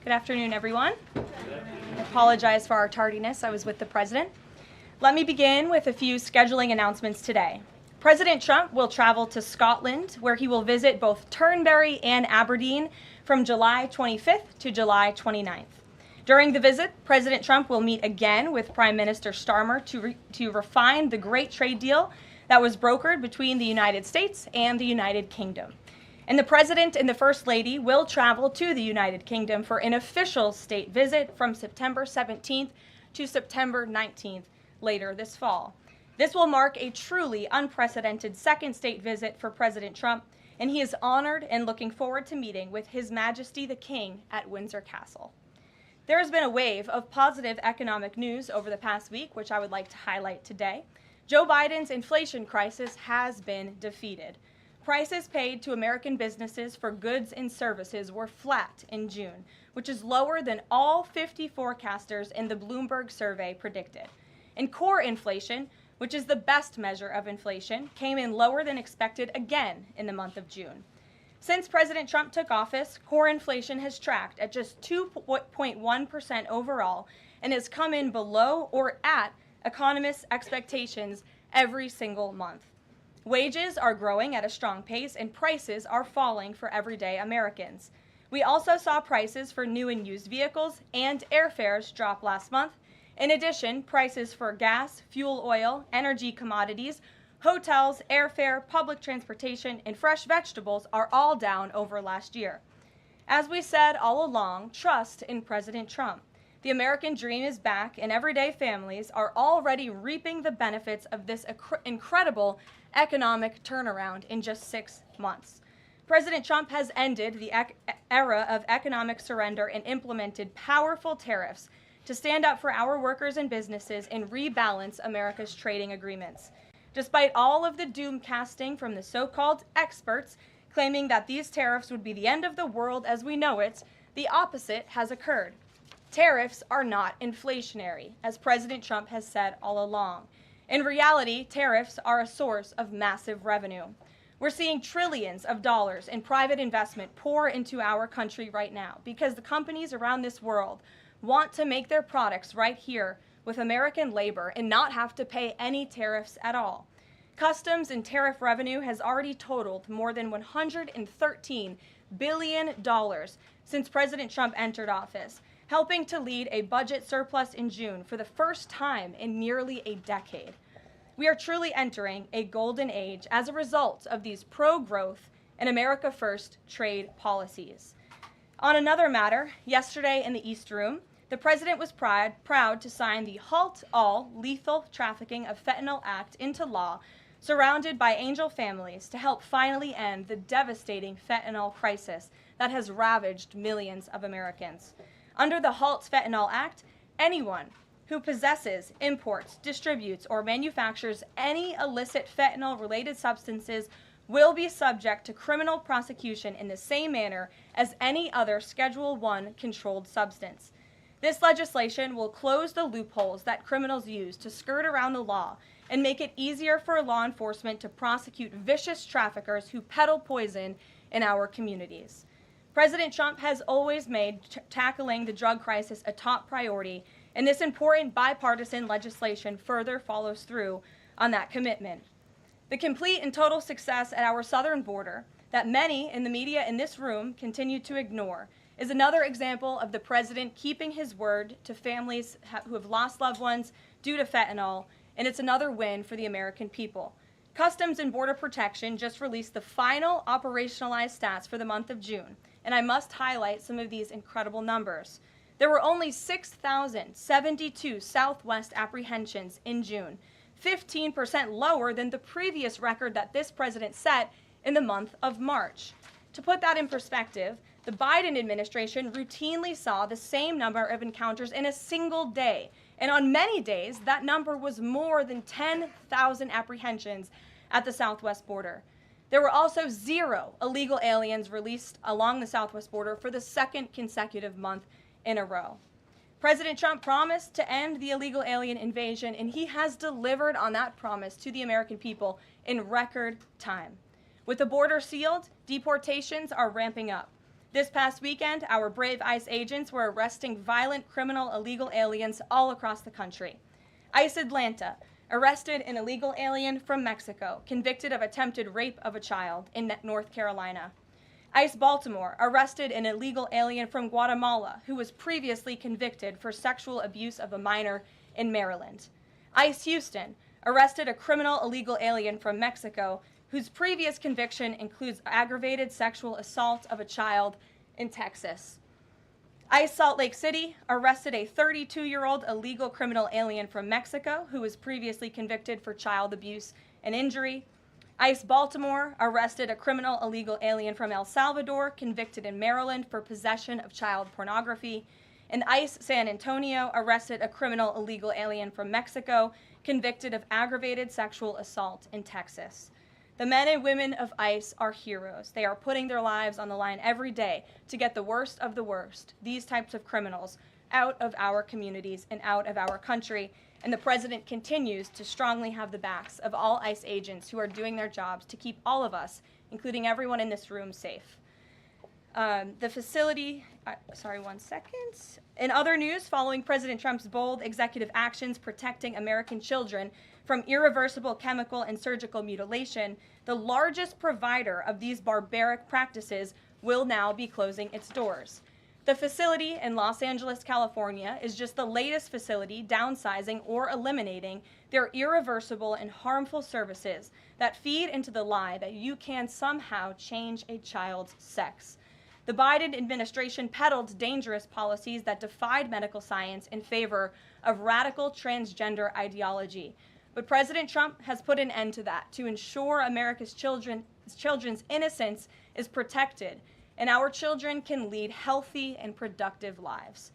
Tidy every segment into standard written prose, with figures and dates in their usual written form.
Good afternoon, everyone. I apologize for our tardiness. I was with the President. Let me begin with a few scheduling announcements today. President Trump will travel to Scotland, where he will visit both Turnberry and Aberdeen from July 25th to July 29th. During the visit, President Trump will meet again with Prime Minister Starmer to refine the great trade deal that was brokered between the United States and the United Kingdom. And the President and the First Lady will travel to the United Kingdom for an official state visit from September 17th to September 19th later this fall. This will mark a truly unprecedented second state visit for President Trump, and he is honored and looking forward to meeting with His Majesty the King at Windsor Castle. There has been a wave of positive economic news over the past week, which I would like to highlight today. Joe Biden's inflation crisis has been defeated. Prices paid to American businesses for goods and services were flat in June, which is lower than all 50 forecasters in the Bloomberg survey predicted. And core inflation, which is the best measure of inflation, came in lower than expected again in the month of June. Since President Trump took office, core inflation has tracked at just 2.1% overall and has come in below or at economists' expectations every single month. Wages are growing at a strong pace and prices are falling for everyday Americans. We also saw prices for new and used vehicles and airfares drop last month. In addition, prices for gas, fuel oil, energy commodities, hotels, airfare, public transportation, and fresh vegetables are all down over last year. As we said all along, trust in President Trump. The American dream is back, and everyday families are already reaping the benefits of this incredible economic turnaround in just 6 months. President Trump has ended the era of economic surrender and implemented powerful tariffs to stand up for our workers and businesses and rebalance America's trading agreements. Despite all of the doom casting from the so-called experts claiming that these tariffs would be the end of the world as we know it, the opposite has occurred. Tariffs are not inflationary, as President Trump has said all along. In reality, tariffs are a source of massive revenue. We're seeing trillions of dollars in private investment pour into our country right now because the companies around this world want to make their products right here with American labor and not have to pay any tariffs at all. Customs and tariff revenue has already totaled more than $113 billion since President Trump entered office, helping to lead a budget surplus in June for the first time in nearly a decade. We are truly entering a golden age as a result of these pro-growth and America First trade policies. On another matter, yesterday in the East Room, the President was proud to sign the Halt All Lethal Trafficking of Fentanyl Act into law, surrounded by angel families to help finally end the devastating fentanyl crisis that has ravaged millions of Americans. Under the Halt Fentanyl Act, anyone who possesses, imports, distributes, or manufactures any illicit fentanyl-related substances will be subject to criminal prosecution in the same manner as any other Schedule I controlled substance. This legislation will close the loopholes that criminals use to skirt around the law and make it easier for law enforcement to prosecute vicious traffickers who peddle poison in our communities. President Trump has always made tackling the drug crisis a top priority, and this important bipartisan legislation further follows through on that commitment. The complete and total success at our southern border that many in the media in this room continue to ignore is another example of the President keeping his word to families who have lost loved ones due to fentanyl, and it's another win for the American people. Customs and Border Protection just released the final operationalized stats for the month of June, and I must highlight some of these incredible numbers. There were only 6,072 Southwest apprehensions in June, 15% lower than the previous record that this president set in the month of March. To put that in perspective, the Biden administration routinely saw the same number of encounters in a single day, and on many days, that number was more than 10,000 apprehensions at the Southwest border. There were also 0 illegal aliens released along the Southwest border for the second consecutive month in a row. President Trump promised to end the illegal alien invasion, and he has delivered on that promise to the American people in record time. With the border sealed, deportations are ramping up. This past weekend, our brave ICE agents were arresting violent criminal illegal aliens all across the country. ICE Atlanta arrested an illegal alien from Mexico, convicted of attempted rape of a child in North Carolina. ICE Baltimore arrested an illegal alien from Guatemala who was previously convicted for sexual abuse of a minor in Maryland. ICE Houston arrested a criminal illegal alien from Mexico whose previous conviction includes aggravated sexual assault of a child in Texas. ICE Salt Lake City arrested a 32-year-old illegal criminal alien from Mexico who was previously convicted for child abuse and injury. ICE Baltimore arrested a criminal illegal alien from El Salvador convicted in Maryland for possession of child pornography. And ICE San Antonio arrested a criminal illegal alien from Mexico convicted of aggravated sexual assault in Texas. The men and women of ICE are heroes. They are putting their lives on the line every day to get the worst of the worst, these types of criminals, out of our communities and out of our country. And the president continues to strongly have the backs of all ICE agents who are doing their jobs to keep all of us, including everyone in this room, safe. The facility, sorry, 1 second. In other news, following President Trump's bold executive actions protecting American children from irreversible chemical and surgical mutilation, the largest provider of these barbaric practices will now be closing its doors. The facility in Los Angeles, California, is just the latest facility downsizing or eliminating their irreversible and harmful services that feed into the lie that you can somehow change a child's sex. The Biden administration peddled dangerous policies that defied medical science in favor of radical transgender ideology. But President Trump has put an end to that to ensure America's children's innocence is protected and our children can lead healthy and productive lives.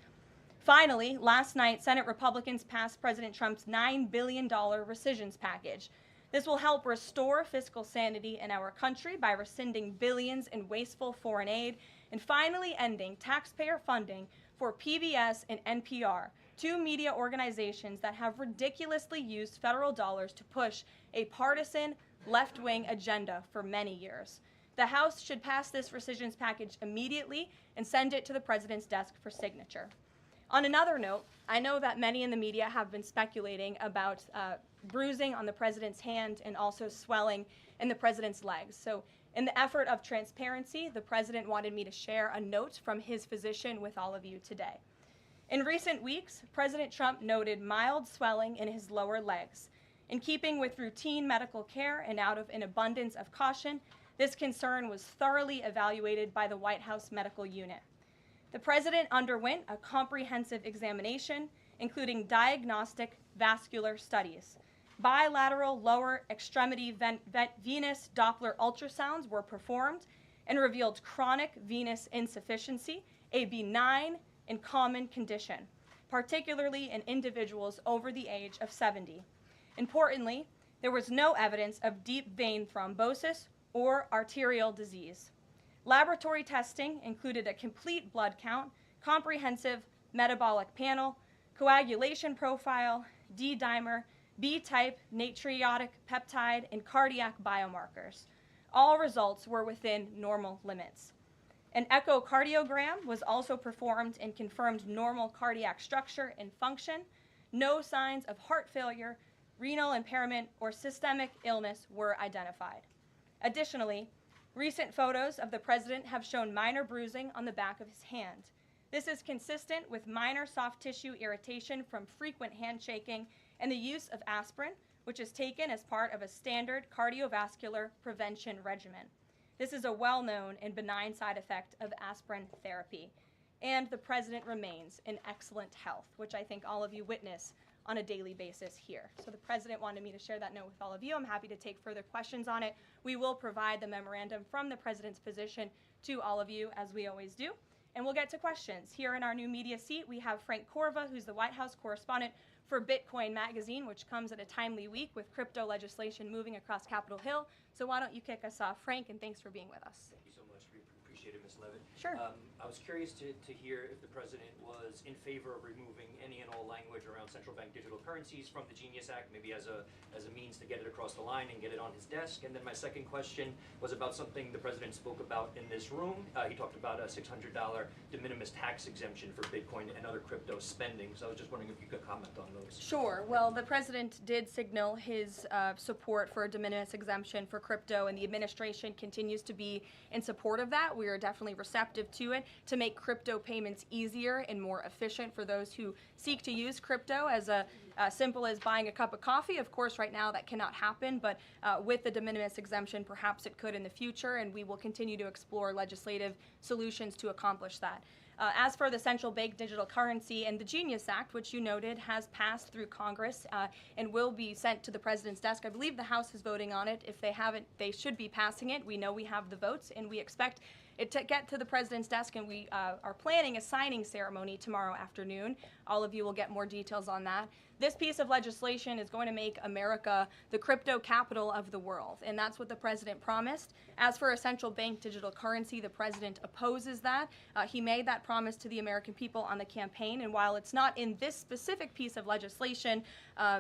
Finally, last night, Senate Republicans passed President Trump's $9 billion rescissions package. This will help restore fiscal sanity in our country by rescinding billions in wasteful foreign aid and finally ending taxpayer funding for PBS and NPR, two media organizations that have ridiculously used federal dollars to push a partisan left-wing agenda for many years. The House should pass this rescissions package immediately and send it to the president's desk for signature. On another note, I know that many in the media have been speculating about bruising on the president's hand and also swelling in the president's legs. So in the effort of transparency, the president wanted me to share a note from his physician with all of you today. In recent weeks, President Trump noted mild swelling in his lower legs. In keeping with routine medical care and out of an abundance of caution, this concern was thoroughly evaluated by the White House medical unit. The president underwent a comprehensive examination, including diagnostic vascular studies. Bilateral lower extremity venous Doppler ultrasounds were performed and revealed chronic venous insufficiency, a benign and common condition, particularly in individuals over the age of 70. Importantly, there was no evidence of deep vein thrombosis or arterial disease. Laboratory testing included a complete blood count, comprehensive metabolic panel, coagulation profile, D-dimer, B-type natriuretic peptide, and cardiac biomarkers. All results were within normal limits. An echocardiogram was also performed and confirmed normal cardiac structure and function. No signs of heart failure, renal impairment, or systemic illness were identified. Additionally, recent photos of the president have shown minor bruising on the back of his hand. This is consistent with minor soft tissue irritation from frequent handshaking and the use of aspirin, which is taken as part of a standard cardiovascular prevention regimen. This is a well-known and benign side effect of aspirin therapy. And the president remains in excellent health, which I think all of you witness on a daily basis here. So the president wanted me to share that note with all of you. I'm happy to take further questions on it. We will provide the memorandum from the president's physician to all of you, as we always do. And we'll get to questions. Here in our new media seat, we have Frank Corva, who's the White House correspondent for Bitcoin Magazine, which comes at a timely week with crypto legislation moving across Capitol Hill. So why don't you kick us off, Frank, and thanks for being with us. Thank you so much. We appreciate it, Ms. Leavitt. Sure. I was curious to hear if the President was in favor of removing any and all language around central bank digital currencies from the Genius Act, maybe as a means to get it across the line and get it on his desk. And then my second question was about something the President spoke about in this room. He talked about a $600 de minimis tax exemption for Bitcoin and other crypto spending. So I was just wondering if you could comment on those. Sure. Well, the President did signal his support for a de minimis exemption for crypto, and the administration continues to be in support of that. We are definitely receptive to it to make crypto payments easier and more efficient for those who seek to use crypto as simple as buying a cup of coffee. Of course, right now that cannot happen, but with the de minimis exemption, perhaps it could in the future, and we will continue to explore legislative solutions to accomplish that. As for the central bank digital currency and the Genius Act, which you noted has passed through Congress and will be sent to the President's desk. I believe the House is voting on it. If they haven't, they should be passing it. We know we have the votes, and we expect it to get to the President's desk, and we are planning a signing ceremony tomorrow afternoon. All of you will get more details on that. This piece of legislation is going to make America the crypto capital of the world, and that's what the President promised. As for a central bank digital currency, the President opposes that. He made that promise to the American people on the campaign, and while it's not in this specific piece of legislation,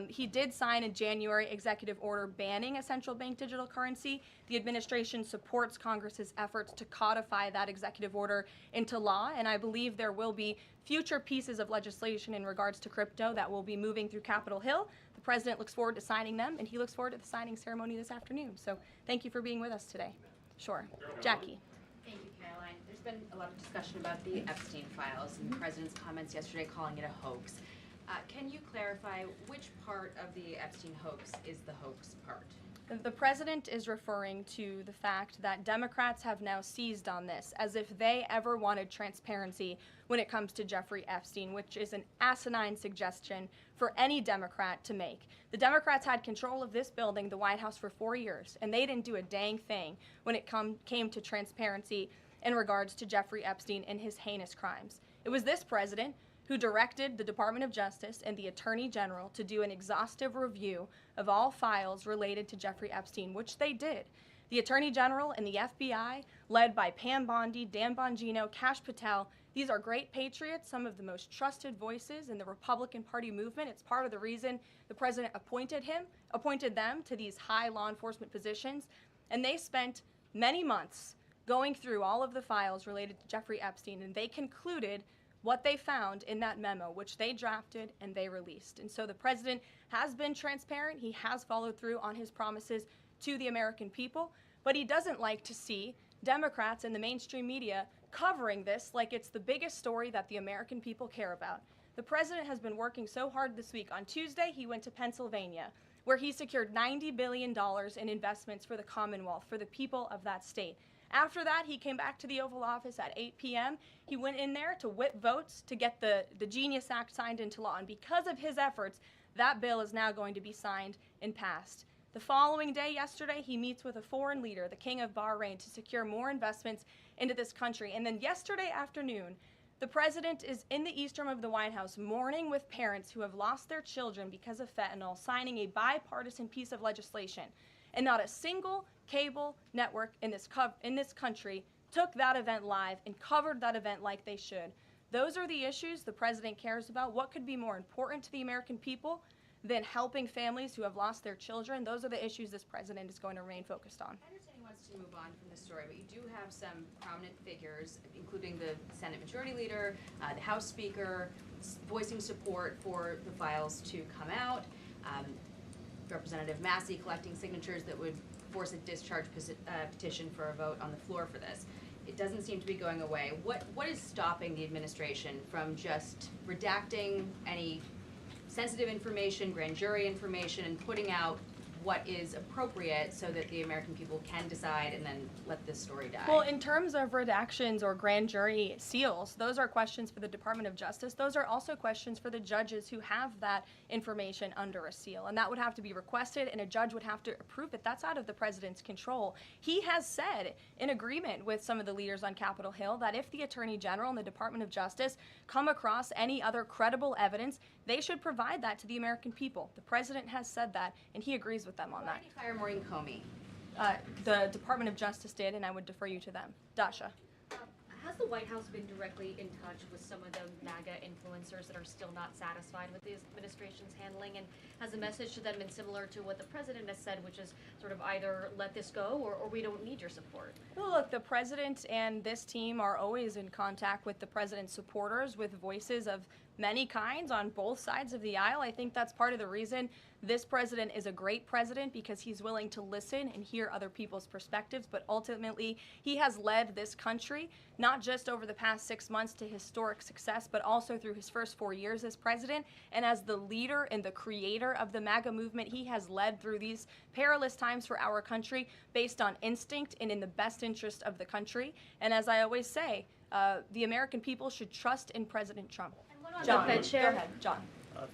he did sign a January executive order banning a central bank digital currency. The administration supports Congress's efforts to codify that executive order into law, and I believe there will be future pieces of legislation in regards to crypto that will be moving through Capitol Hill. The President looks forward to signing them, and he looks forward to the signing ceremony this afternoon. So thank you for being with us today. Sure. Jackie. Thank you, Karoline. There's been a lot of discussion about the Epstein files and the President's comments yesterday calling it a hoax. Can you clarify which part of the Epstein hoax is the hoax part? The President is referring to the fact that Democrats have now seized on this as if they ever wanted transparency when it comes to Jeffrey Epstein, which is an asinine suggestion for any Democrat to make. The Democrats had control of this building, the White House, for 4 years, and they didn't do a dang thing when it came to transparency in regards to Jeffrey Epstein and his heinous crimes. It was this President who directed the Department of Justice and the Attorney General to do an exhaustive review of all files related to Jeffrey Epstein, which they did. The Attorney General and the FBI, led by Pam Bondi, Dan Bongino, Kash Patel, these are great patriots, some of the most trusted voices in the Republican Party movement. It's part of the reason the President appointed them to these high law enforcement positions, and they spent many months going through all of the files related to Jeffrey Epstein, and they concluded what they found in that memo, which they drafted and they released. And so the President has been transparent. He has followed through on his promises to the American people, but he doesn't like to see Democrats and the mainstream media covering this like it's the biggest story that the American people care about. The President has been working so hard this week. On Tuesday, he went to Pennsylvania, where he secured $90 billion in investments for the Commonwealth, for the people of that state. After that, he came back to the Oval Office at 8 p.m. He went in there to whip votes to get the Genius Act signed into law. And because of his efforts, that bill is now going to be signed and passed. The following day, yesterday, he meets with a foreign leader, the King of Bahrain, to secure more investments into this country. And then yesterday afternoon, the President is in the East Room of the White House mourning with parents who have lost their children because of fentanyl, signing a bipartisan piece of legislation. And not a single cable network in this country took that event live and covered that event like they should. Those are the issues the President cares about. What could be more important to the American people than helping families who have lost their children? Those are the issues this President is going to remain focused on. I understand he wants to move on from this story, but you do have some prominent figures, including the Senate Majority Leader, the House Speaker, voicing support for the files to come out. Representative Massey collecting signatures that would force a discharge petition for a vote on the floor for this. It doesn't seem to be going away. What is stopping the administration from just redacting any sensitive information, grand jury information, and putting out what is appropriate so that the American people can decide and then let this story die? Well, in terms of redactions or grand jury seals, those are questions for the Department of Justice. Those are also questions for the judges who have that information under a seal. And that would have to be requested, and a judge would have to approve it. That's out of the President's control. He has said, in agreement with some of the leaders on Capitol Hill, that if the Attorney General and the Department of Justice come across any other credible evidence, they should provide that to the American people. The President has said that, and he agrees with them on Why that. did you fire Maureen Comey? The Department of Justice did, and I would defer you to them. Dasha. Has the White House been directly in touch with some of the MAGA influencers that are still not satisfied with the administration's handling? And has the message to them been similar to what the president has said, which is sort of either let this go or we don't need your support? Well, look, the president and this team are always in contact with the president's supporters, with voices of many kinds on both sides of the aisle. I think that's part of the reason this president is a great president, because he's willing to listen and hear other people's perspectives. But ultimately, he has led this country, not just over the past 6 months to historic success, but also through his first 4 years as president. And as the leader and the creator of the MAGA movement, he has led through these perilous times for our country based on instinct and in the best interest of the country. And as I always say, the American people should trust in President Trump. John, Go ahead, John.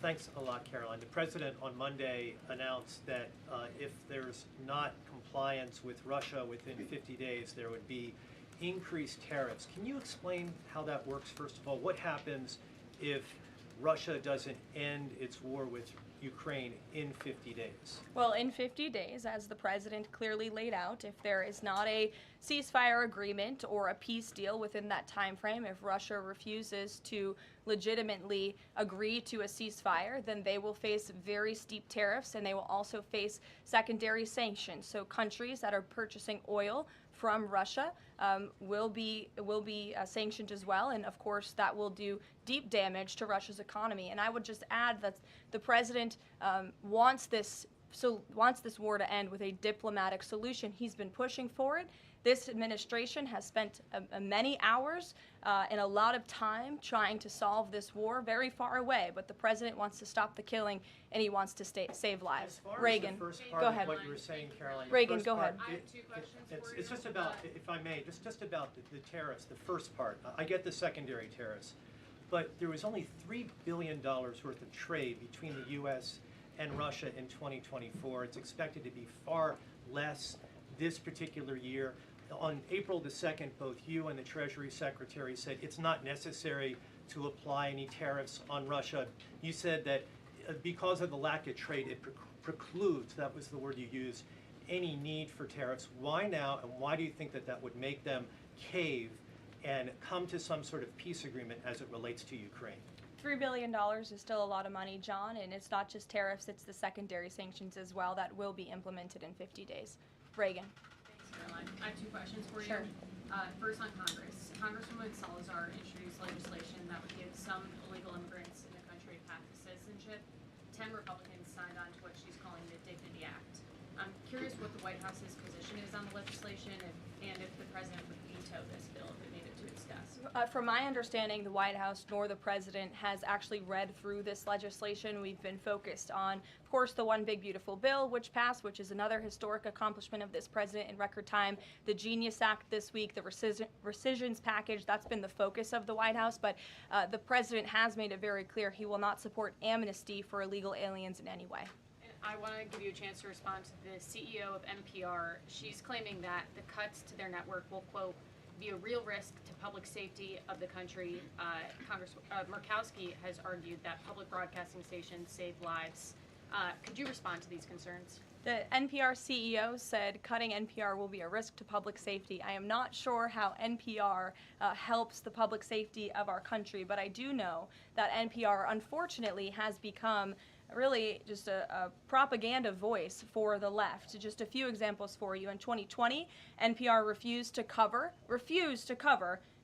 Thanks a lot, Caroline. The president on Monday announced that if there's not compliance with Russia within 50 days, there would be increased tariffs. Can you explain how that works, first of all? What happens if Russia doesn't end its war with Ukraine in 50 days? Well, in 50 days, as the president clearly laid out, if there is not a ceasefire agreement or a peace deal within that time frame, if Russia refuses to legitimately agree to a ceasefire, then they will face very steep tariffs, and they will also face secondary sanctions. So countries that are purchasing oil from Russia will be sanctioned as well, and of course that will do deep damage to Russia's economy. And I would just add that the president wants this war to end with a diplomatic solution. He's been pushing for it. This administration has spent many hours and a lot of time trying to solve this war very far away, but the president wants to stop the killing and he wants to save lives. As far Reagan, as the first part go of ahead. what you were saying, Caroline. Reagan, first go part, ahead. I have two questions for It's you. just about, if I may, just about the tariffs, the first part. I get the secondary tariffs, but there was only $3 billion worth of trade between the U.S. and Russia in 2024. It's expected to be far less this particular year. On April the 2nd, both you and the Treasury Secretary said it's not necessary to apply any tariffs on Russia. You said that because of the lack of trade, it precludes, that was the word you used, any need for tariffs. Why now, and why do you think that that would make them cave and come to some sort of peace agreement as it relates to Ukraine? $3 billion is still a lot of money, John, and it's not just tariffs, it's the secondary sanctions as well that will be implemented in 50 days. Reagan. Thanks, Caroline. I have two questions for Sure. you. First on Congress. Congresswoman Salazar introduced legislation that would give some illegal immigrants in the country a path to citizenship. 10 Republicans signed on to what she's calling the Dignity Act. I'm curious what the White House's position is on the legislation and if the president would veto this bill if it made it to its desk. From my understanding, the White House nor the president has actually read through this legislation. We've been focused on, of course, the One Big Beautiful Bill, which passed, which is another historic accomplishment of this president in record time. The Genius Act this week, the rescissions package, that's been the focus of the White House. But the president has made it very clear he will not support amnesty for illegal aliens in any way. I want to give you a chance to respond to the CEO of NPR. She's claiming that the cuts to their network will, quote, be a real risk to public safety of the country. Murkowski has argued that public broadcasting stations save lives. Could you respond to these concerns? The NPR CEO said cutting NPR will be a risk to public safety. I am not sure how NPR helps the public safety of our country, but I do know that NPR, unfortunately, has become really just a propaganda voice for the left. Just a few examples for you. In 2020, NPR refused to cover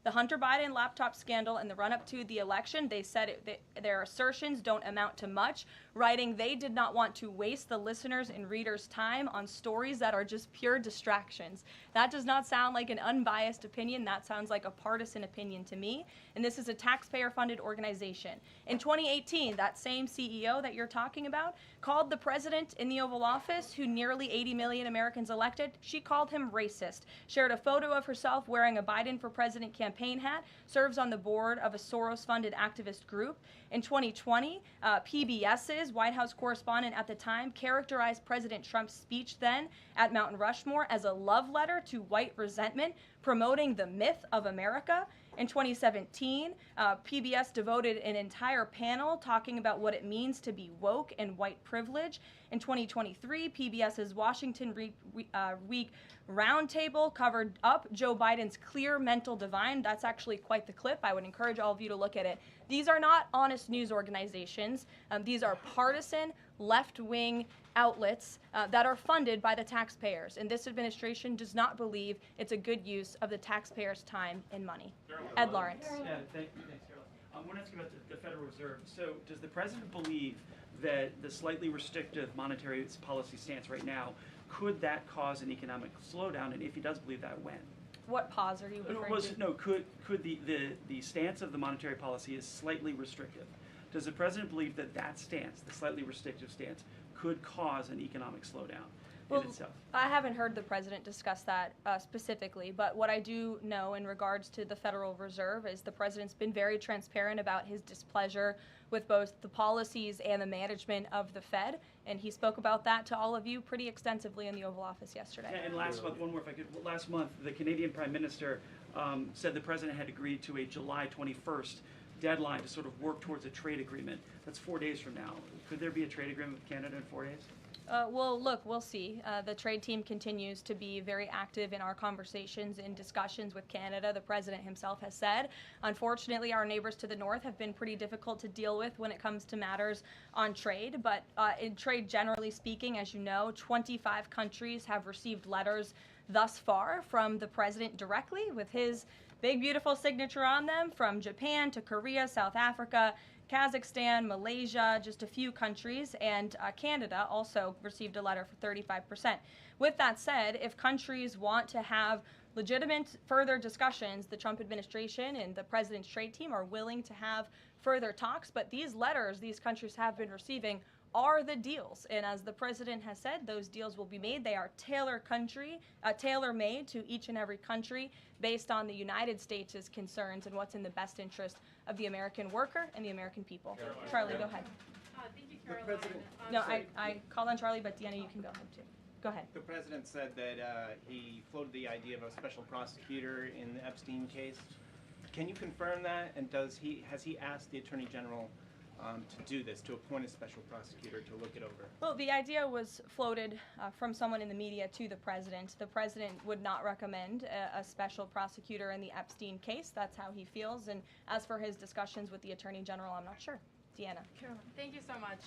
the Hunter Biden laptop scandal in the run-up to the election. They said their assertions don't amount to much, writing they did not want to waste the listeners' and readers' time on stories that are just pure distractions. That does not sound like an unbiased opinion. That sounds like a partisan opinion to me. And this is a taxpayer-funded organization. In 2018, that same CEO that you're talking about called the president in the Oval Office, who nearly 80 million Americans elected, she called him racist, shared a photo of herself wearing a Biden for President campaign hat, serves on the board of a Soros-funded activist group. In 2020, PBS's White House correspondent at the time characterized President Trump's speech then at Mount Rushmore as a love letter to white resentment, promoting the myth of America. In 2017, PBS devoted an entire panel talking about what it means to be woke and white privilege. In 2023, PBS's Washington Week Roundtable covered up Joe Biden's clear mental divide. That's actually quite the clip. I would encourage all of you to look at it. These are not honest news organizations. These are partisan, left-wing outlets that are funded by the taxpayers. And this administration does not believe it's a good use of the taxpayers' time and money. Ed Lawrence. Yeah, thanks, Caroline. I want to ask about the Federal Reserve. So does the president believe that the slightly restrictive monetary policy stance right now, could that cause an economic slowdown? And if he does believe that, when? What pause are you referring to? No, could the stance of the monetary policy is slightly restrictive? Does the president believe that that stance, the slightly restrictive stance, could cause an economic slowdown in itself? I haven't heard the president discuss that specifically, but what I do know in regards to the Federal Reserve is the president's been very transparent about his displeasure with both the policies and the management of the Fed, and he spoke about that to all of you pretty extensively in the Oval Office yesterday. Yeah, and last month, one more if I could, last month the Canadian Prime Minister said the president had agreed to a July 21st deadline to sort of work towards a trade agreement. That's 4 days from now. Could there be a trade agreement with Canada in 4 days? Well, look, we'll see. The trade team continues to be very active in our conversations and discussions with Canada. The president himself has said, unfortunately, our neighbors to the north have been pretty difficult to deal with when it comes to matters on trade. But in trade, generally speaking, as you know, 25 countries have received letters thus far from the president directly with his big, beautiful signature on them, from Japan to Korea, South Africa, Kazakhstan, Malaysia, just a few countries, and Canada also received a letter for 35%. With that said, if countries want to have legitimate further discussions, the Trump administration and the president's trade team are willing to have further talks, but these letters these countries have been receiving are the deals. And as the president has said, those deals will be made. They are tailor-made to each and every country based on the United States' concerns and what's in the best interest of the American worker and the American people. Charlie, go ahead. Thank you, Caroline. No, I called on Charlie, but Deanna, you can go ahead too. Go ahead. The president said that he floated the idea of a special prosecutor in the Epstein case. Can you confirm that? And has he asked the Attorney General to do this, to appoint a special prosecutor to look it over? Well, the idea was floated from someone in the media to the president. The president would not recommend a special prosecutor in the Epstein case. That's how he feels. And as for his discussions with the Attorney General, I'm not sure. Deanna. Caroline. Thank you so much.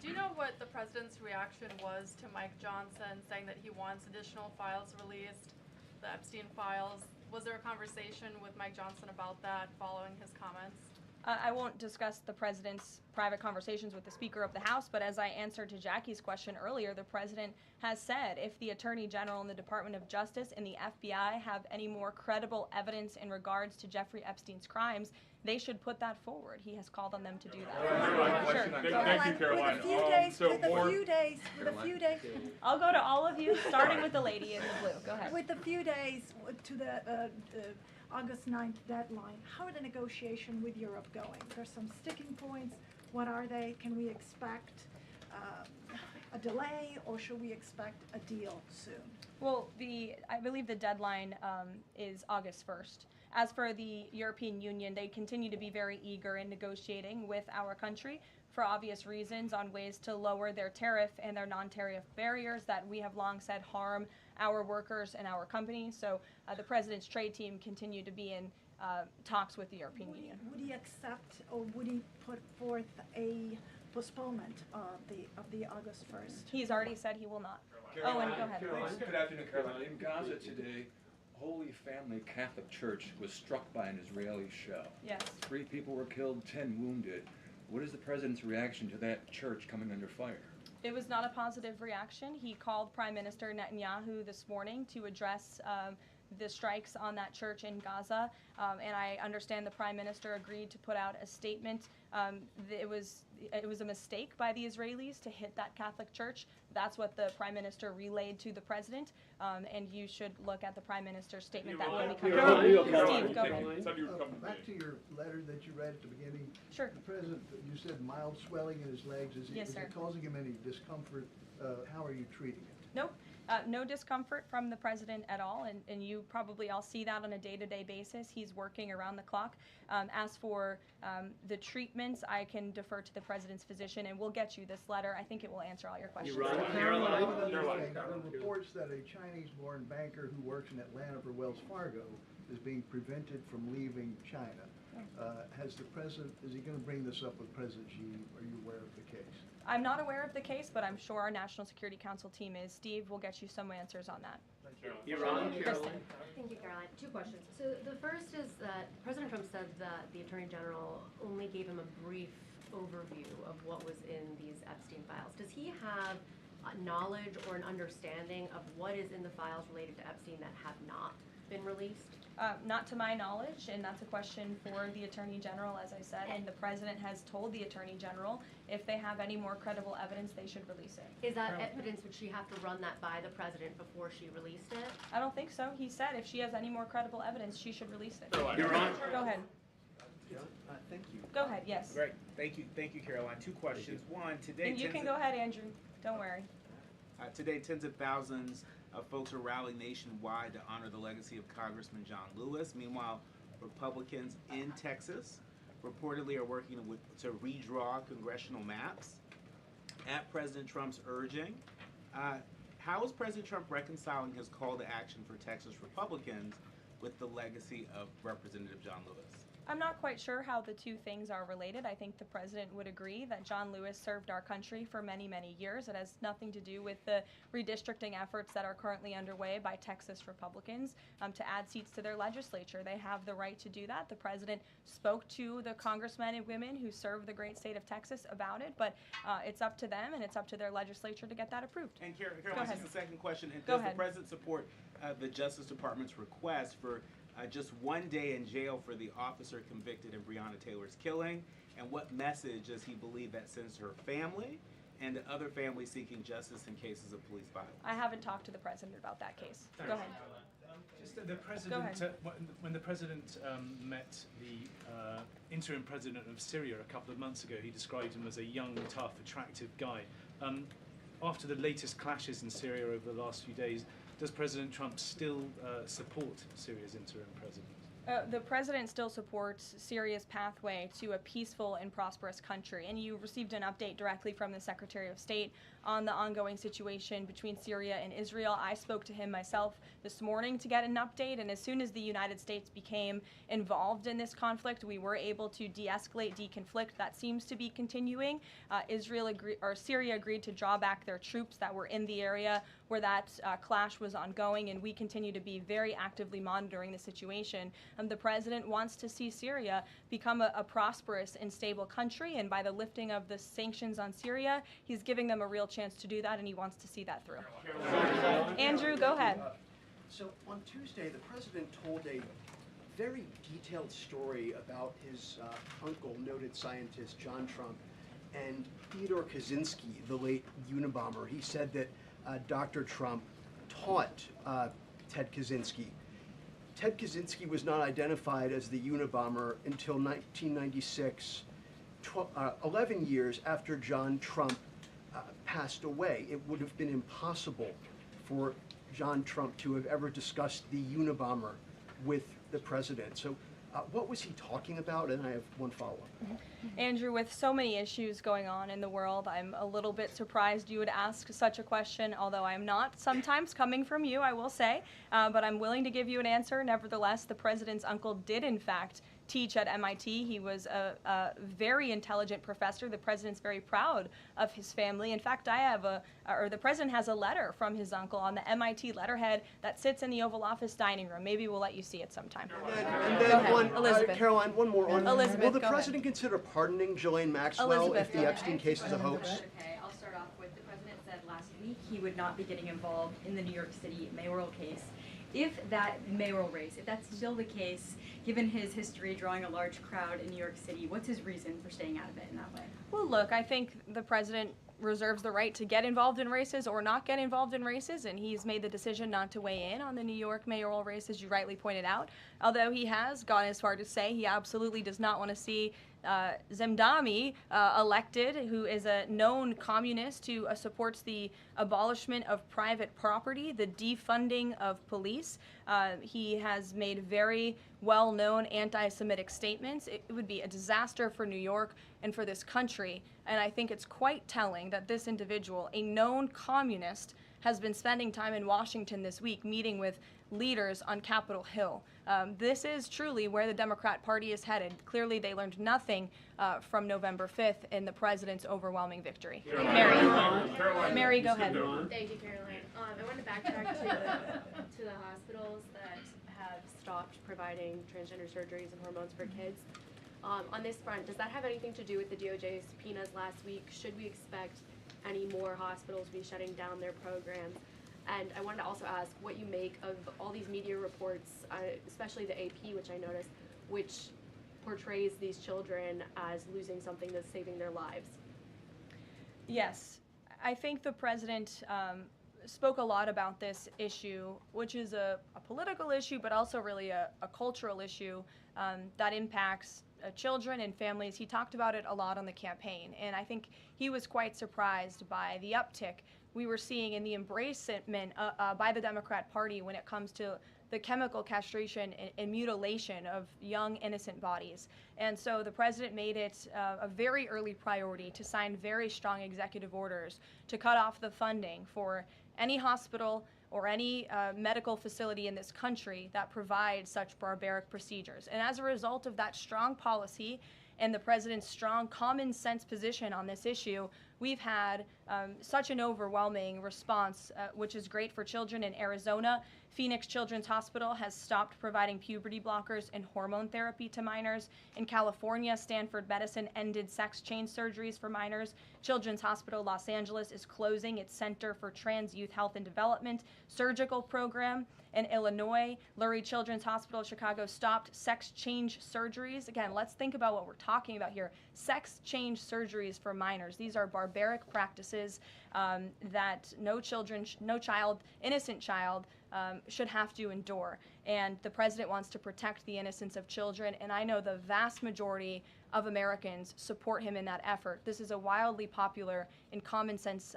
Do you know what the president's reaction was to Mike Johnson saying that he wants additional files released, the Epstein files? Was there a conversation with Mike Johnson about that following his comments? I won't discuss the president's private conversations with the Speaker of the House, but as I answered to Jackie's question earlier, the president has said if the Attorney General and the Department of Justice and the FBI have any more credible evidence in regards to Jeffrey Epstein's crimes, they should put that forward. He has called on them to do that. Sure. Thank you, Caroline. With a few days. I'll go to all of you, starting with the lady in the blue. Go ahead. With a few days to the August 9th deadline, how are the negotiations with Europe going? There's some sticking points. What are they? Can we expect a delay, or should we expect a deal soon? Well, I believe the deadline is August 1st. As for the European Union, they continue to be very eager in negotiating with our country for obvious reasons on ways to lower their tariff and their non-tariff barriers that we have long said harm our workers and our companies. So the president's trade team continue to be in talks with the European Union. Would he accept, or would he put forth a postponement of the August 1st? He's already said he will not. Caroline, Owen, go ahead. Caroline, good afternoon, Caroline. In Gaza today, Holy Family Catholic Church was struck by an Israeli shell. Yes. 3 people were killed, 10 wounded. What is the president's reaction to that church coming under fire? It was not a positive reaction. He called Prime Minister Netanyahu this morning to address the strikes on that church in Gaza, and I understand the Prime Minister agreed to put out a statement. It was a mistake by the Israelis to hit that Catholic church. That's what the Prime Minister relayed to the President, and you should look at the Prime Minister's statement that will be coming out. Steve, go ahead. Back to your letter that you read at the beginning. Sure. The President, you said mild swelling in his legs. Is Yes, sir. it causing him any discomfort? How are you treating it? Nope. No discomfort from the president at all, and you probably all see that on a day-to-day basis. He's working around the clock. As for the treatments, I can defer to the president's physician, and we'll get you this letter. I think it will answer all your questions. There are reports that a Chinese-born banker who works in Atlanta for Wells Fargo is being prevented from leaving China. Has the president, is he going to bring this up with President Xi? Are you aware of the case? I'm not aware of the case, but I'm sure our National Security Council team is. Steve will get you some answers on that. Kristen. Thank you, Caroline. Two questions. So the first is that President Trump said that the Attorney General only gave him a brief overview of what was in these Epstein files. Does he have knowledge or an understanding of what is in the files related to Epstein that have not been released? Not to my knowledge, and that's a question for the Attorney General, as I said, and the President has told the Attorney General if they have any more credible evidence, they should release it. Is that evidence, would she have to run that by the President before she released it? I don't think so. He said if she has any more credible evidence, she should release it. Go ahead. Thank you. Go ahead, yes. Great, thank you, Caroline. Two questions. One, today. And you can go ahead, Andrew. Don't worry. Today, tens of thousands of folks are rallying nationwide to honor the legacy of Congressman John Lewis. Meanwhile, Republicans in Texas reportedly are working to redraw congressional maps at President Trump's urging. How is President Trump reconciling his call to action for Texas Republicans with the legacy of Representative John Lewis? I'm not quite sure how the two things are related. I think the president would agree that John Lewis served our country for many, many years. It has nothing to do with the redistricting efforts that are currently underway by Texas Republicans to add seats to their legislature. They have the right to do that. The president spoke to the congressmen and women who serve the great state of Texas about it, but it's up to them and it's up to their legislature to get that approved. And Caroline, just the second question. Go Does ahead. the president support the Justice Department's request for just 1 day in jail for the officer convicted in Breonna Taylor's killing? And what message does he believe that sends to her family and to other families seeking justice in cases of police violence? I haven't talked to the president about that case. Go ahead. Just the president, when the president met the interim president of Syria a couple of months ago, he described him as a young, tough, attractive guy. After the latest clashes in Syria over the last few days, does President Trump still support Syria's interim president? The president still supports Syria's pathway to a peaceful and prosperous country, and you received an update directly from the Secretary of State on the ongoing situation between Syria and Israel. I spoke to him myself this morning to get an update, and as soon as the United States became involved in this conflict, we were able to de-escalate, deconflict. That seems to be continuing. Syria agreed to draw back their troops that were in the area where that clash was ongoing, and we continue to be very actively monitoring the situation. The president wants to see Syria become a prosperous and stable country, and by the lifting of the sanctions on Syria, he's giving them a real chance to do that, and he wants to see that through. Andrew, go ahead. So on Tuesday, the president told a very detailed story about his uncle, noted scientist John Trump, and Theodore Kaczynski, the late Unabomber. He said that Dr. Trump taught Ted Kaczynski. Ted Kaczynski was not identified as the Unabomber until 1996, 11 years after John Trump passed away. It would have been impossible for John Trump to have ever discussed the Unabomber with the president. So what was he talking about? And I have one follow-up. Andrew, with so many issues going on in the world, I'm a little bit surprised you would ask such a question, although I'm not sometimes coming from you, I will say, but I'm willing to give you an answer. Nevertheless, the president's uncle did, in fact, teach at MIT. He was a very intelligent professor. The president's very proud of his family. In fact, the president has a letter from his uncle on the MIT letterhead that sits in the Oval Office dining room. Maybe we'll let you see it sometime. And then Elizabeth. Caroline, one more on. Elizabeth, will the go president consider pardoning Ghislaine Maxwell Elizabeth, if the Epstein case is a hoax? Okay, I'll start off with the president said last week he would not be getting involved in the New York City mayoral case. If that mayoral race, if that's still the case, given his history drawing a large crowd in New York City, what's his reason for staying out of it in that way? Well, look, I think the president reserves the right to get involved in races or not get involved in races, and he's made the decision not to weigh in on the New York mayoral race, as you rightly pointed out, although he has gone as far to say he absolutely does not want to see Zemdami, elected, who is a known communist who supports the abolishment of private property, the defunding of police. He has made very well-known anti-Semitic statements. It would be a disaster for New York and for this country. And I think it's quite telling that this individual, a known communist, has been spending time in Washington this week meeting with leaders on Capitol Hill. This is truly where the Democrat Party is headed. Clearly, they learned nothing from November 5th in the president's overwhelming victory. Mary, go ahead. Thank you, Caroline. I want to backtrack to the hospitals that have stopped providing transgender surgeries and hormones for kids. On this front, does that have anything to do with the DOJ subpoenas last week? Should we expect any more hospitals be shutting down their programs? And I wanted to also ask what you make of all these media reports, especially the AP, which I noticed, which portrays these children as losing something that's saving their lives. Yes, I think the president spoke a lot about this issue, which is a political issue, but also really a cultural issue that impacts children and families. He talked about it a lot on the campaign, and I think he was quite surprised by the uptick we were seeing in the embracement by the Democrat Party when it comes to the chemical castration and mutilation of young, innocent bodies. And so the president made it a very early priority to sign very strong executive orders to cut off the funding for any hospital or any medical facility in this country that provides such barbaric procedures. And as a result of that strong policy and the president's strong common sense position on this issue, we've had such an overwhelming response, which is great for children in Arizona. Phoenix Children's Hospital has stopped providing puberty blockers and hormone therapy to minors. In California, Stanford Medicine ended sex change surgeries for minors. Children's Hospital Los Angeles is closing its Center for Trans Youth Health and Development surgical program. In Illinois, Lurie Children's Hospital of Chicago stopped sex change surgeries. Again, let's think about what we're talking about here. Sex change surgeries for minors. These are barbaric practices that no child, innocent child, should have to endure. And the president wants to protect the innocence of children, and I know the vast majority of Americans support him in that effort. This is a wildly popular and common sense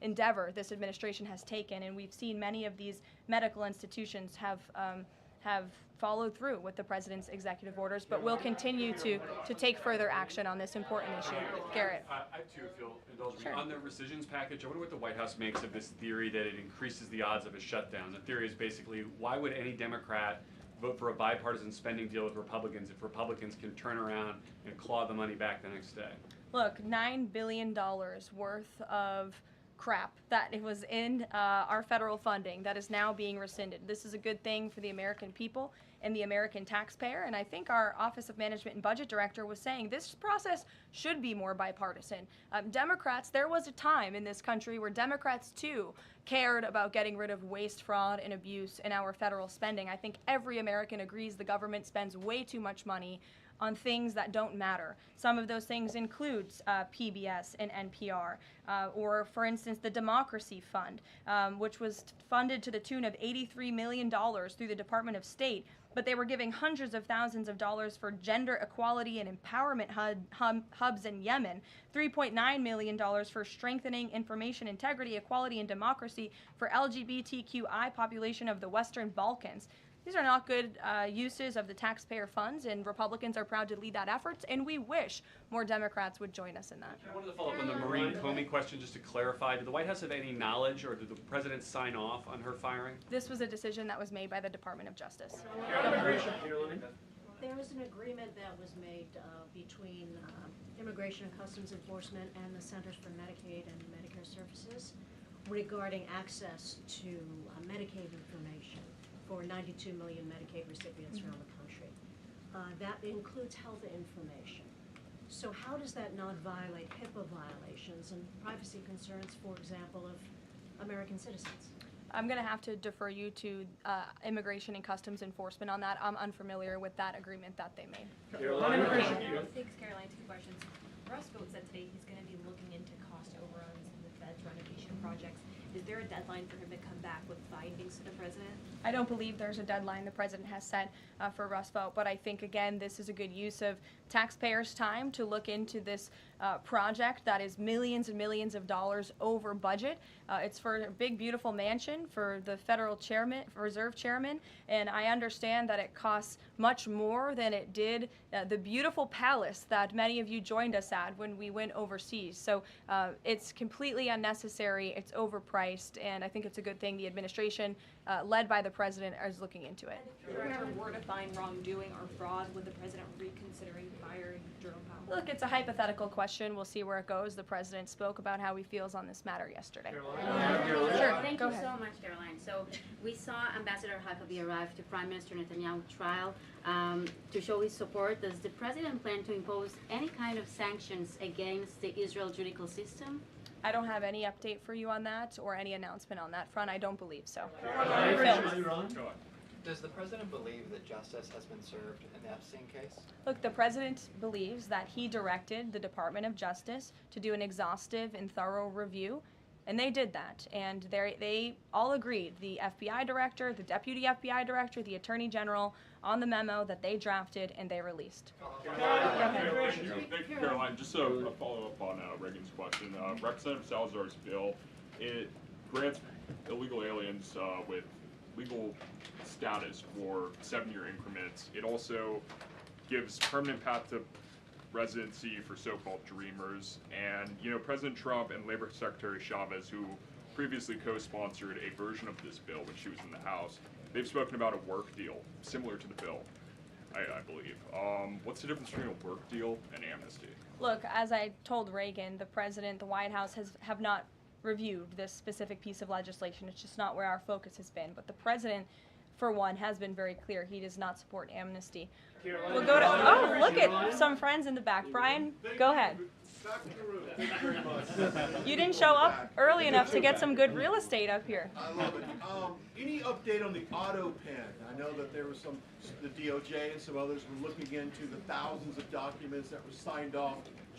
endeavor this administration has taken, and we've seen many of these medical institutions have followed through with the president's executive orders, but we'll continue to take further action on this important issue. Garrett. I too, if you'll indulge me. Sure. On the rescissions package, I wonder what the White House makes of this theory that it increases the odds of a shutdown. The theory is basically, why would any Democrat vote for a bipartisan spending deal with Republicans if Republicans can turn around and claw the money back the next day? Look, $9 billion worth of crap that it was in our federal funding that is now being rescinded. This is a good thing for the American people and the American taxpayer, and I think our Office of Management and Budget Director was saying this process should be more bipartisan. Democrats, there was a time in this country where Democrats too cared about getting rid of waste, fraud, and abuse in our federal spending. I think every American agrees the government spends way too much money on things that don't matter. Some of those things includes PBS and NPR, or for instance, the Democracy Fund, which was funded to the tune of $83 million through the Department of State, but they were giving hundreds of thousands of dollars for gender equality and empowerment hubs in Yemen, $3.9 million for strengthening information integrity, equality, and democracy for LGBTQI population of the Western Balkans. These are not good uses of the taxpayer funds, and Republicans are proud to lead that effort, and we wish more Democrats would join us in that. I wanted to follow up on the Maureen Comey question just to clarify. Did the White House have any knowledge, or did the president sign off on her firing? This was a decision that was made by the Department of Justice. There was an agreement that was made between Immigration and Customs Enforcement and the Centers for Medicaid and Medicare Services regarding access to Medicaid information for 92 million Medicaid recipients around the country. That includes health information. So how does that not violate HIPAA violations and privacy concerns, for example, of American citizens? I'm going to have to defer you to Immigration and Customs Enforcement on that. I'm unfamiliar with that agreement that they made. Thanks, Caroline. Two questions. Russ Vought said today he's going to be looking into cost overruns in the Fed's renovation projects. Is there a deadline for him to come back with findings to the president? I don't believe there's a deadline the president has set for Rust Belt, but I think, again, this is a good use of taxpayers' time to look into this project that is millions and millions of dollars over budget. It's for a big, beautiful mansion for the federal chairman, reserve chairman, and I understand that it costs much more than it did the beautiful palace that many of you joined us at when we went overseas. So it's completely unnecessary, it's overpriced, and I think it's a good thing the administration, led by the president, is looking into it. If there ever were to find wrongdoing or fraud, would the president reconsidering firing Jerome Powell? Look, it's a hypothetical question. We'll see where it goes. The president spoke about how he feels on this matter yesterday. Sure, Thank go you ahead. so much, Caroline. So we saw Ambassador Huckabee arrive to Prime Minister Netanyahu's trial to show his support. Does the president plan to impose any kind of sanctions against the Israel judicial system? I don't have any update for you on that or any announcement on that front. I don't believe so. Does the president believe that justice has been served in the Epstein case? Look, the president believes that he directed the Department of Justice to do an exhaustive and thorough review, and they did that. And they all agreed, the FBI director, the deputy FBI director, the attorney general, on the memo that they drafted and they released. Thank you, Caroline. Just a follow-up on Reagan's question. Representative Salazar's bill, it grants illegal aliens with legal status for 7-year increments. It also gives permanent path to residency for so-called dreamers. And, you know, President Trump and Labor Secretary Chavez, who previously co-sponsored a version of this bill when she was in the House, they've spoken about a work deal similar to the bill, I believe. What's the difference between a work deal and amnesty? Look, as I told Reagan, the president, the White House have not reviewed this specific piece of legislation. It's just not where our focus has been. But the president, for one, has been very clear he does not support amnesty. We'll go to, oh, look at some friends in the back. Brian, go ahead. You didn't show up early enough to get some good real estate up here. I love it. Any update on the auto pen? I know that there was the DOJ and some others were looking into the thousands of documents that were signed off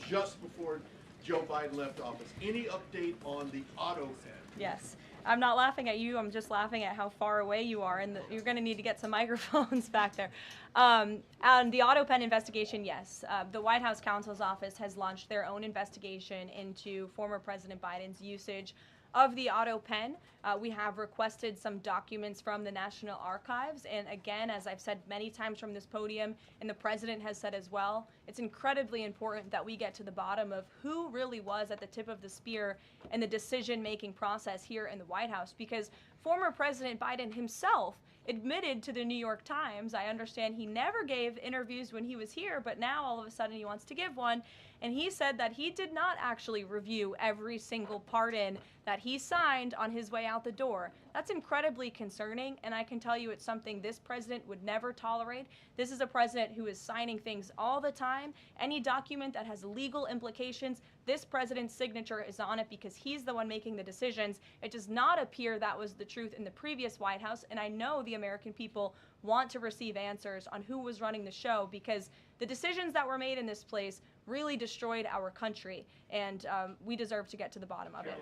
just before Joe Biden left office. Any update on the auto pen? Yes. I'm not laughing at you, I'm just laughing at how far away you are, and you're going to need to get some microphones back there. On the auto pen investigation, yes. The White House counsel's office has launched their own investigation into former President Biden's usage of the auto pen. We have requested some documents from the National Archives, and again, as I've said many times from this podium, and the president has said as well, it's incredibly important that we get to the bottom of who really was at the tip of the spear in the decision-making process here in the White House, because former President Biden himself admitted to the New York Times, I understand he never gave interviews when he was here, but now all of a sudden he wants to give one, and he said that he did not actually review every single pardon that he signed on his way out the door. That's incredibly concerning, and I can tell you it's something this president would never tolerate. This is a president who is signing things all the time. Any document that has legal implications, this president's signature is on it because he's the one making the decisions. It does not appear that was the truth in the previous White House, and I know the American people want to receive answers on who was running the show, because the decisions that were made in this place really destroyed our country, and we deserve to get to the bottom of it.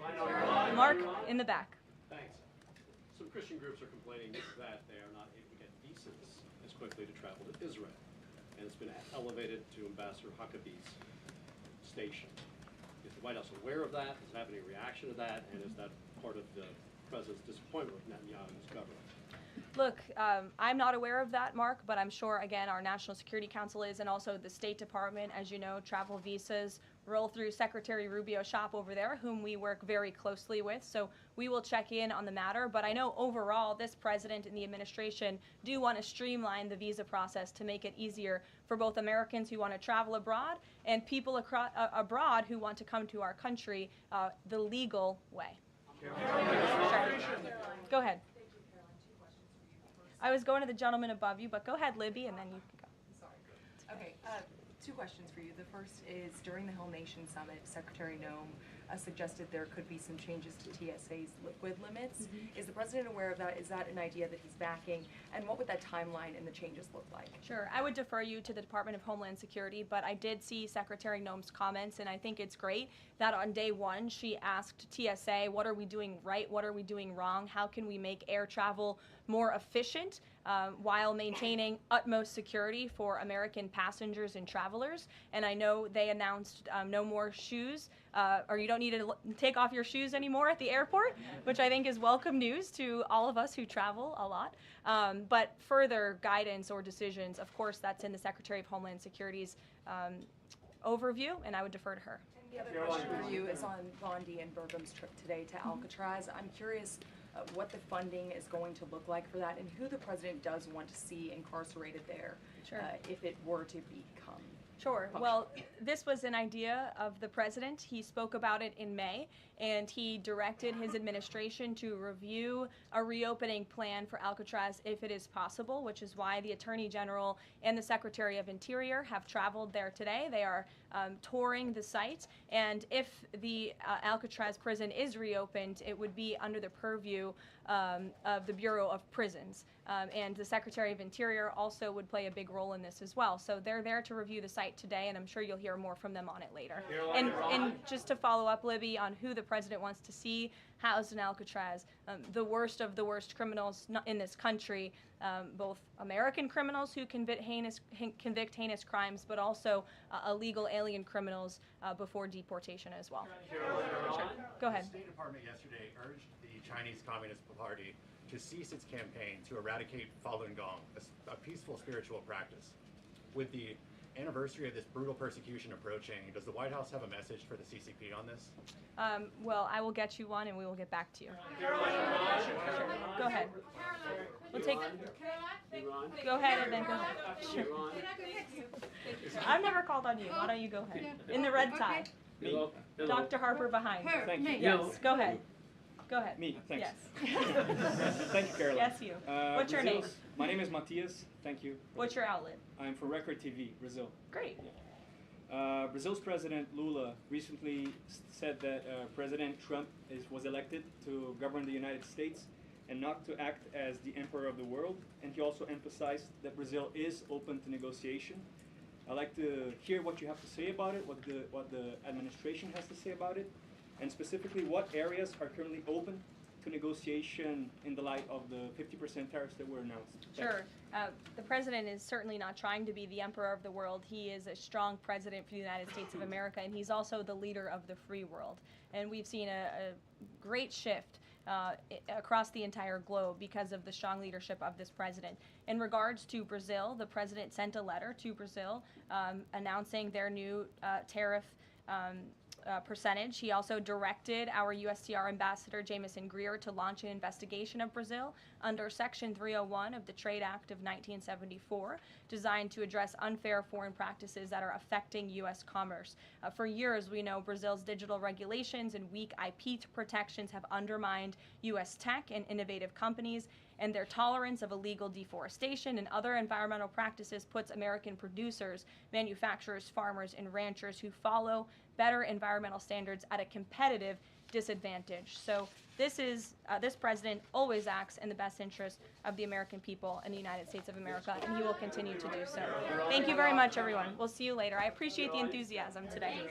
Mark, in the back. Thanks. Some Christian groups are complaining that they are not able to get visas as quickly to travel to Israel, and it's been elevated to Ambassador Huckabee's station. Is the White House aware of that? Does it have any reaction to that? And is that part of the president's disappointment with Netanyahu's government? Look, I'm not aware of that, Mark, but I'm sure, again, our National Security Council is, and also the State Department. As you know, travel visas roll through Secretary Rubio's shop over there, whom we work very closely with, so we will check in on the matter. But I know overall this president and the administration do want to streamline the visa process to make it easier for both Americans who want to travel abroad and people abroad who want to come to our country the legal way. Sure. Go ahead. I was going to the gentleman above you, but go ahead, Libby, and then you can go. Okay. Two questions for you. The first is, during the Hill Nation Summit, Secretary Noem suggested there could be some changes to TSA's liquid limits. Is the President aware of that? Is that an idea that he's backing? And what would that timeline and the changes look like? Sure. I would defer you to the Department of Homeland Security, but I did see Secretary Noem's comments, and I think it's great that on day one she asked TSA, what are we doing right? What are we doing wrong? How can we make air travel more efficient while maintaining utmost security for American passengers and travelers? And I know they announced no more shoes, or you don't need to take off your shoes anymore at the airport, which I think is welcome news to all of us who travel a lot. But further guidance or decisions, of course, that's in the Secretary of Homeland Security's overview, and I would defer to her. The other question for you is on Bondi and Burgum's trip today to Alcatraz. I'm curious what the funding is going to look like for that, and who the President does want to see incarcerated there, if it were to become. Sure. Well, this was an idea of the President. He spoke about it in May, and he directed his administration to review a reopening plan for Alcatraz if it is possible, which is why the Attorney General and the Secretary of Interior have traveled there today. They are touring the site, and if the Alcatraz prison is reopened, it would be under the purview of the Bureau of Prisons. And the Secretary of Interior also would play a big role in this as well. So they're there to review the site today, and I'm sure you'll hear more from them on it later. And just to follow up, Libby, on who the President wants to see housed in Alcatraz, the worst of the worst criminals in this country, both American criminals who convict heinous crimes, but also illegal alien criminals before deportation as well. Sure. Go ahead. The State Department yesterday urged the Chinese Communist Party to cease its campaign to eradicate Falun Gong, a peaceful spiritual practice. With the anniversary of this brutal persecution approaching, does the White House have a message for the CCP on this? Well, I will get you one, and we will get back to you. Sure. Go ahead. We'll take. Go ahead, and then go ahead. Sure. I've never called on you. Why don't you go ahead? In the red tie. Hello. Dr. Harper behind. Thank you. Yes. Go ahead. Go ahead. Me, thanks. Yes. Thank you, Caroline. Yes, you. What's your name? My name is Matias. Thank you. What's your outlet? I'm from Record TV, Brazil. Great. Brazil's President Lula recently said that President Trump was elected to govern the United States and not to act as the emperor of the world. And he also emphasized that Brazil is open to negotiation. I'd like to hear what you have to say about it, what the administration has to say about it, and specifically what areas are currently open to negotiation in the light of the 50% tariffs that were announced. Sure. The President is certainly not trying to be the emperor of the world. He is a strong president for the United States of America, and he's also the leader of the free world. And we've seen a great shift across the entire globe because of the strong leadership of this president. In regards to Brazil, the President sent a letter to Brazil announcing their new tariff percentage. He also directed our USTR Ambassador Jameson Greer to launch an investigation of Brazil under Section 301 of the Trade Act of 1974, designed to address unfair foreign practices that are affecting U.S. commerce. For years, we know Brazil's digital regulations and weak IP protections have undermined U.S. tech and innovative companies, and their tolerance of illegal deforestation and other environmental practices puts American producers, manufacturers, farmers, and ranchers who follow better environmental standards at a competitive disadvantage. So this president always acts in the best interest of the American people and the United States of America, and he will continue to do so. Thank you very much, everyone. We'll see you later. I appreciate the enthusiasm today.